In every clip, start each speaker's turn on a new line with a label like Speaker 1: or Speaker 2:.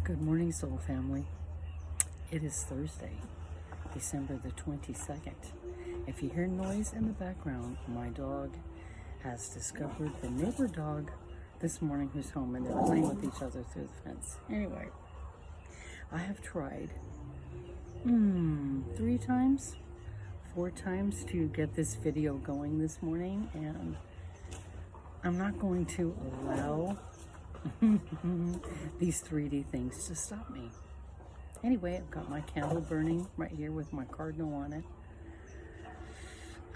Speaker 1: Good morning, Soul Family. It is Thursday, December the 22nd. If you hear noise in the background, my dog has discovered the neighbor dog this morning who's home, and they're playing with each other through the fence. Anyway, I have tried 4 times to get this video going this morning, and I'm not going to allow these 3D things to stop me. Anyway, I've got my candle burning right here with my cardinal on it.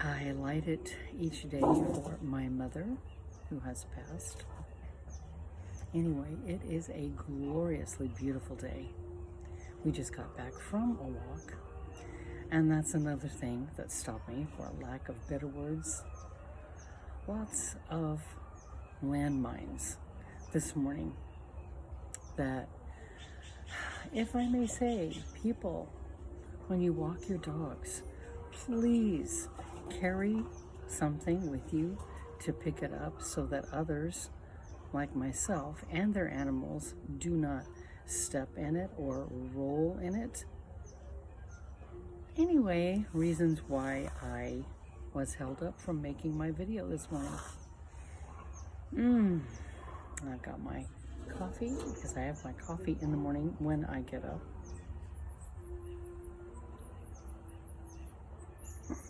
Speaker 1: I light it each day for my mother who has passed. Anyway, it is a gloriously beautiful day. We just got back from a walk, and that's another thing that stopped me, for lack of better words. Lots of landmines this morning that, if I may say, people, when you walk your dogs, please carry something with you to pick it up so that others, like myself and their animals, do not step in it or roll in it. Anyway, reasons why I was held up from making my video this morning. I've got my coffee, because I have my coffee in the morning when I get up.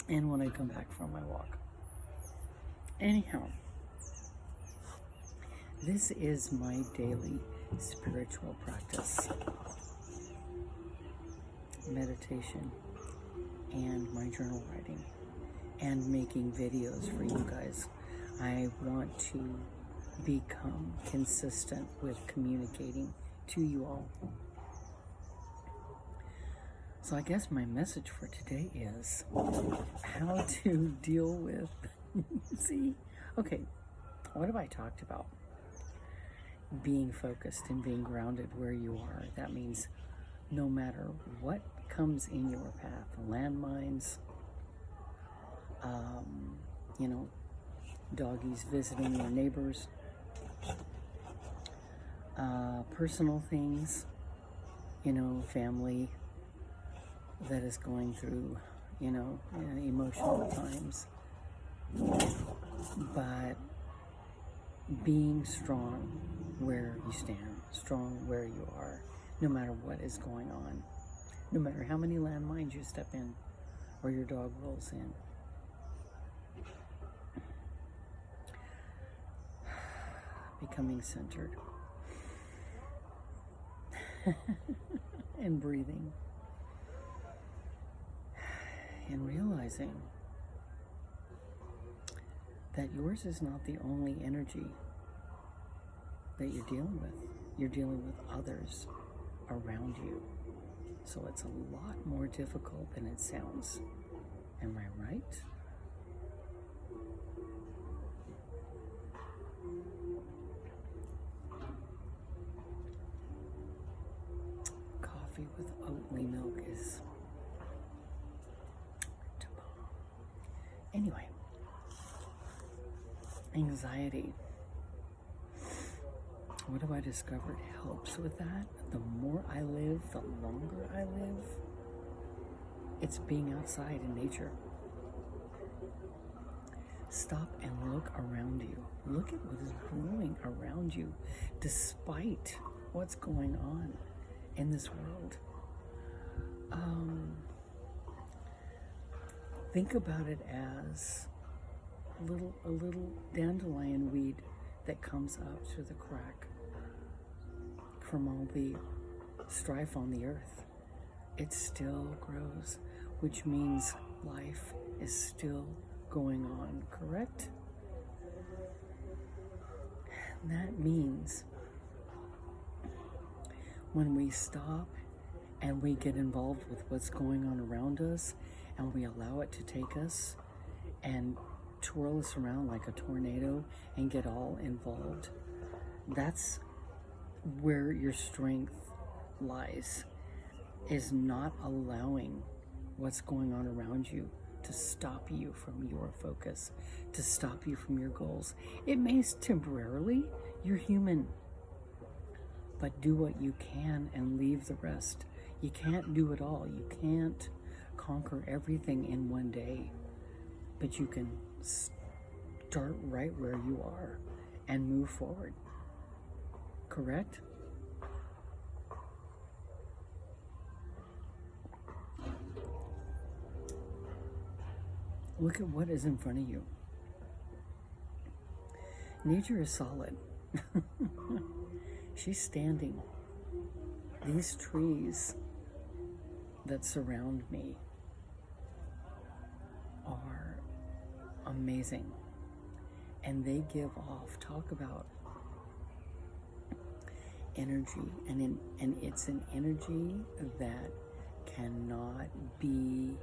Speaker 1: And when I come back from my walk. Anyhow, this is my daily spiritual practice. Meditation and my journal writing and making videos for you guys. I want to become consistent with communicating to you all. So I guess my message for today is how to deal with, okay, what have I talked about? Being focused and being grounded where you are. That means no matter what comes in your path, landmines, doggies visiting your neighbors, personal things, family that is going through, emotional times. But being strong where you stand, strong where you are, no matter what is going on, no matter how many landmines you step in or your dog rolls in. Becoming centered and breathing and realizing that yours is not the only energy that you're dealing with. You're dealing with others around you. So it's a lot more difficult than it sounds. Am I right? Coffee with Oatly milk is bomb. Anyway, anxiety. What have I discovered helps with that? The more I live, the longer I live. It's being outside in nature. Stop and look around you. Look at what is growing around you, despite what's going on in this world. Think about it as a little dandelion weed that comes up through the crack from all the strife on the earth. It still grows, which means life is still going on, correct? And that means when we stop and we get involved with what's going on around us, and we allow it to take us and twirl us around like a tornado and get all involved, that's where your strength lies, is not allowing what's going on around you to stop you from your focus, to stop you from your goals. It may temporarily, you're human. but do what you can and leave the rest. You can't do it all. You can't conquer everything in one day, but you can start right where you are and move forward. Correct? Look at what is in front of you. Nature is solid. She's standing. These trees that surround me are amazing. And they give off, talk about energy. And it's an energy that cannot be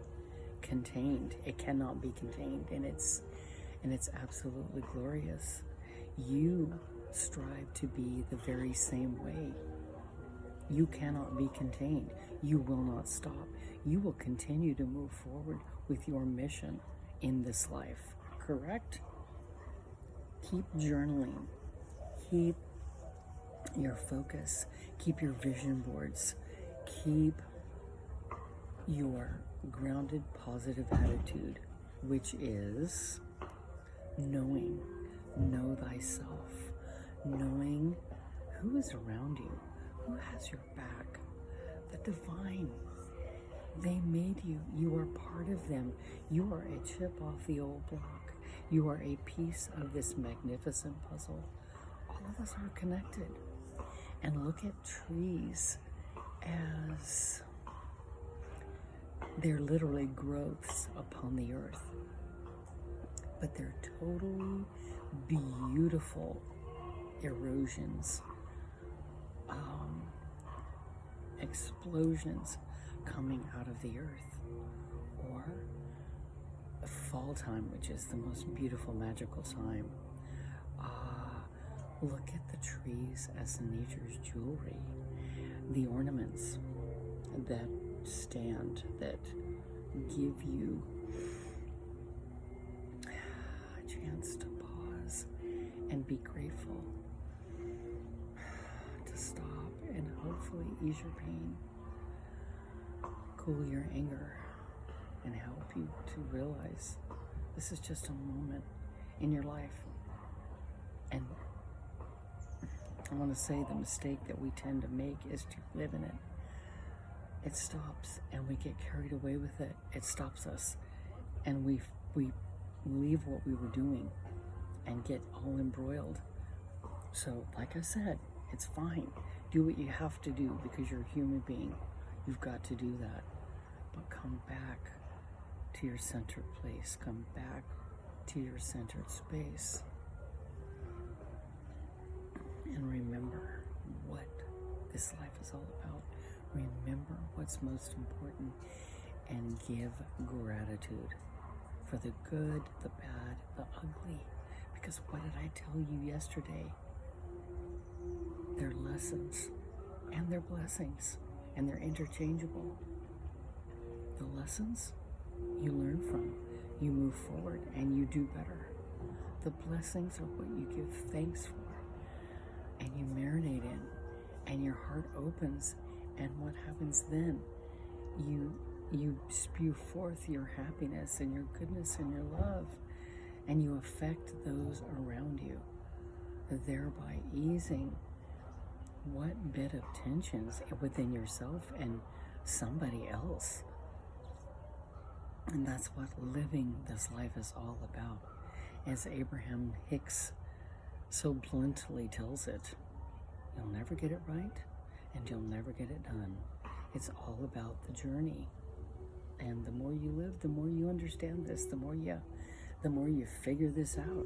Speaker 1: contained. It cannot be contained. And it's absolutely glorious. You strive to be the very same way. You cannot be contained. You will not stop. You will continue to move forward with your mission in this life, correct? Keep journaling. Keep your focus. Keep your vision boards. Keep your grounded, positive attitude, which is knowing. Know thyself. Knowing who is around you, who has your back. The divine. They made you. You are part of them. You are a chip off the old block. You are a piece of this magnificent puzzle. All of us are connected. And look at trees as they're literally growths upon the earth. But they're totally beautiful erosions, explosions coming out of the earth, or fall time, which is the most beautiful, magical time. Look at the trees as nature's jewelry, the ornaments that stand, that give you a chance to pause and be grateful, to stop and hopefully ease your pain, cool your anger, and help you to realize this is just a moment in your life. And I want to say the mistake that we tend to make is to live in it. It stops and we get carried away with it. It stops us and we leave what we were doing and get all embroiled. So like I said, it's fine. Do what you have to do because you're a human being. You've got to do that. But come back to your centered place. Come back to your centered space. And remember what this life is all about. Remember what's most important and give gratitude for the good, the bad, the ugly. Because what did I tell you yesterday? They're lessons and they're blessings and they're interchangeable. The lessons you learn from, you move forward and you do better. The blessings are what you give thanks for and you marinate in and your heart opens, and what happens then? You spew forth your happiness and your goodness and your love, and you affect those around you, thereby easing what bit of tensions within yourself and somebody else. And that's what living this life is all about. As Abraham Hicks so bluntly tells it, you'll never get it right and you'll never get it done. It's all about the journey. And the more you live, the more you understand this, the more you figure this out.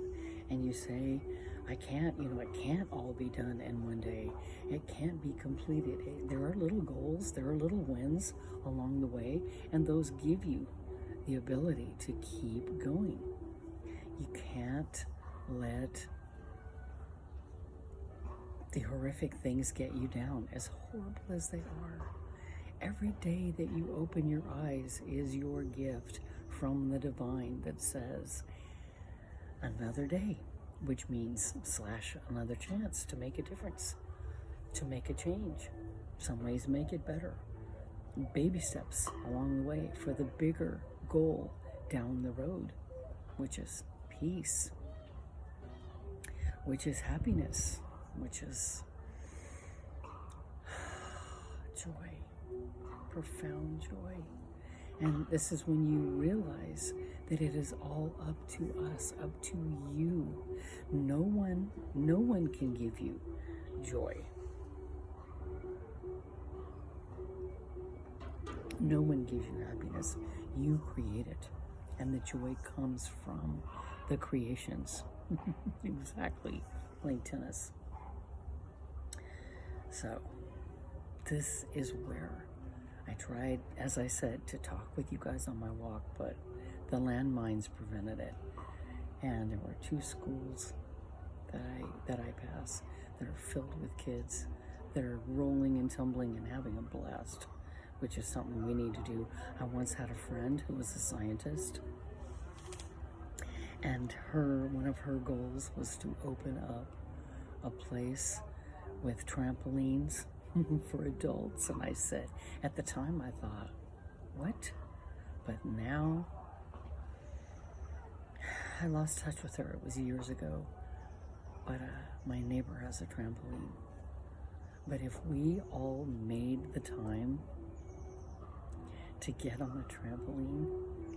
Speaker 1: And you say, it can't all be done in one day. It can't be completed. There are little goals, there are little wins along the way, and those give you the ability to keep going. You can't let the horrific things get you down, as horrible as they are. Every day that you open your eyes is your gift from the divine that says, another day, which means / another chance to make a difference. to make a change. Some ways make it better. Baby steps along the way for the bigger goal down the road, which is peace, which is happiness, which is joy, profound joy. And this is when you realize that it is all up to us, up to you. No one can give you joy. No one gives you happiness. You create it. And the joy comes from the creations. Exactly. Playing tennis. So, this is where I tried, as I said, to talk with you guys on my walk, but the landmines prevented it. And there were 2 schools that I pass that are filled with kids that are rolling and tumbling and having a blast, which is something we need to do. I once had a friend who was a scientist, and one of her goals was to open up a place with trampolines for adults. And I said, at the time I thought, what? But now, I lost touch with her. It was years ago. But my neighbor has a trampoline. But if we all made the time to get on a trampoline,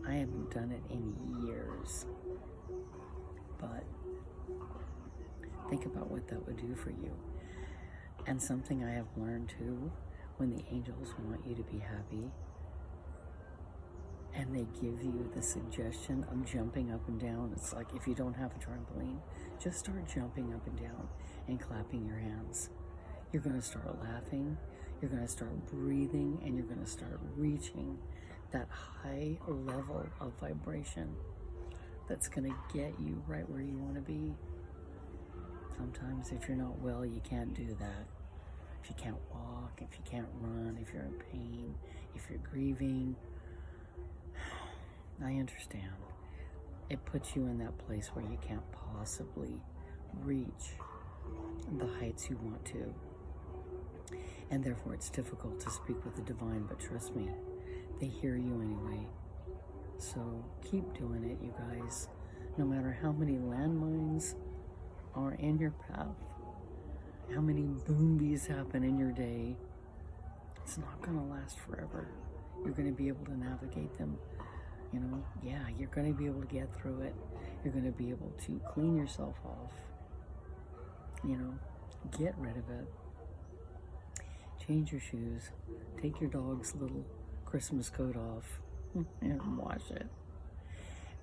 Speaker 1: I haven't done it in years. But think about what that would do for you. And something I have learned too, when the angels want you to be happy and they give you the suggestion of jumping up and down, it's like if you don't have a trampoline, just start jumping up and down and clapping your hands. You're going to start laughing, you're going to start breathing, and you're going to start reaching that high level of vibration that's going to get you right where you want to be. Sometimes if you're not well, you can't do that. If you can't walk, if you can't run, if you're in pain, if you're grieving, I understand. It puts you in that place where you can't possibly reach the heights you want to. And therefore it's difficult to speak with the divine, but trust me, they hear you anyway. So keep doing it, you guys. No matter how many landmines are in your path, how many boombies happen in your day, it's not going to last forever. You're going to be able to navigate them. You know, yeah, you're going to be able to get through it. You're going to be able to clean yourself off. You know, get rid of it. Change your shoes. Take your dog's little Christmas coat off and wash it.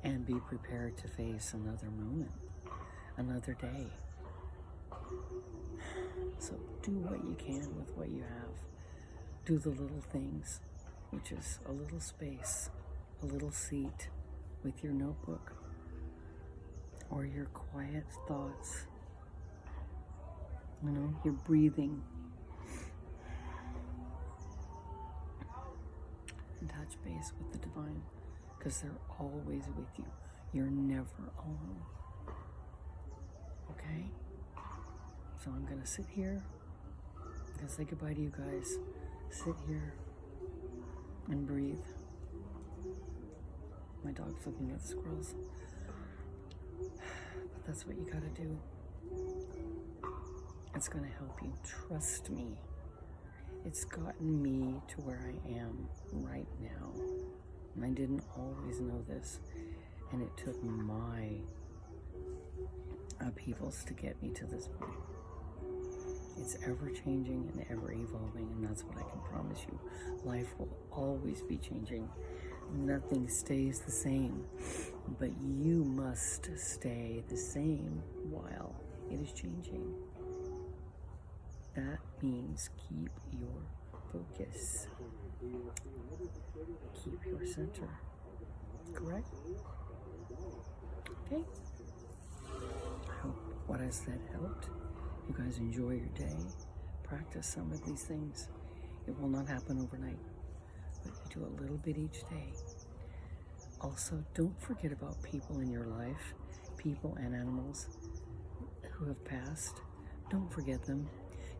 Speaker 1: And be prepared to face another moment, another day. So do what you can with what you have. Do the little things, which is a little space, a little seat with your notebook, or your quiet thoughts. You know, your breathing. And touch base with the divine, because they're always with you. You're never alone. Okay? So I'm going to sit here. I'm going to say goodbye to you guys. Sit here and breathe. My dog's looking at the squirrels. But that's what you got to do. It's going to help you. Trust me. It's gotten me to where I am right now. And I didn't always know this. And it took my upheavals to get me to this point. It's ever changing and ever evolving, and that's what I can promise you. Life will always be changing. Nothing stays the same, but you must stay the same while it is changing. That means keep your focus. Keep your center. Correct? Okay? I hope what I said helped. You guys enjoy your day. Practice some of these things. It will not happen overnight, but you do a little bit each day. Also, don't forget about people in your life, people and animals who have passed. Don't forget them.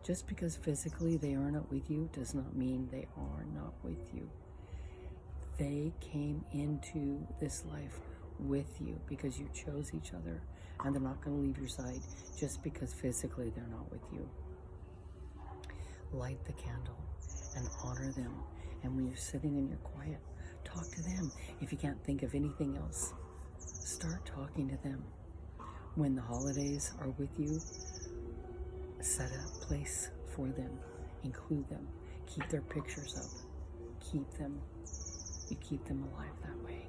Speaker 1: Just because physically they are not with you does not mean they are not with you. They came into this life with you because you chose each other, and they're not going to leave your side just because physically they're not with you. Light the candle and honor them. And when you're sitting in your quiet, talk to them. If you can't think of anything else, start talking to them. When the holidays are with you, set a place for them. Include them. Keep their pictures up. Keep them. You keep them alive that way.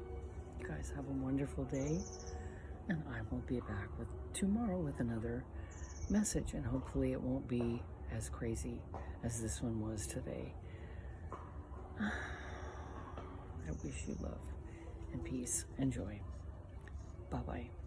Speaker 1: You guys have a wonderful day. And I will be back tomorrow with another message. And hopefully it won't be as crazy as this one was today. I wish you love and peace and joy. Bye-bye.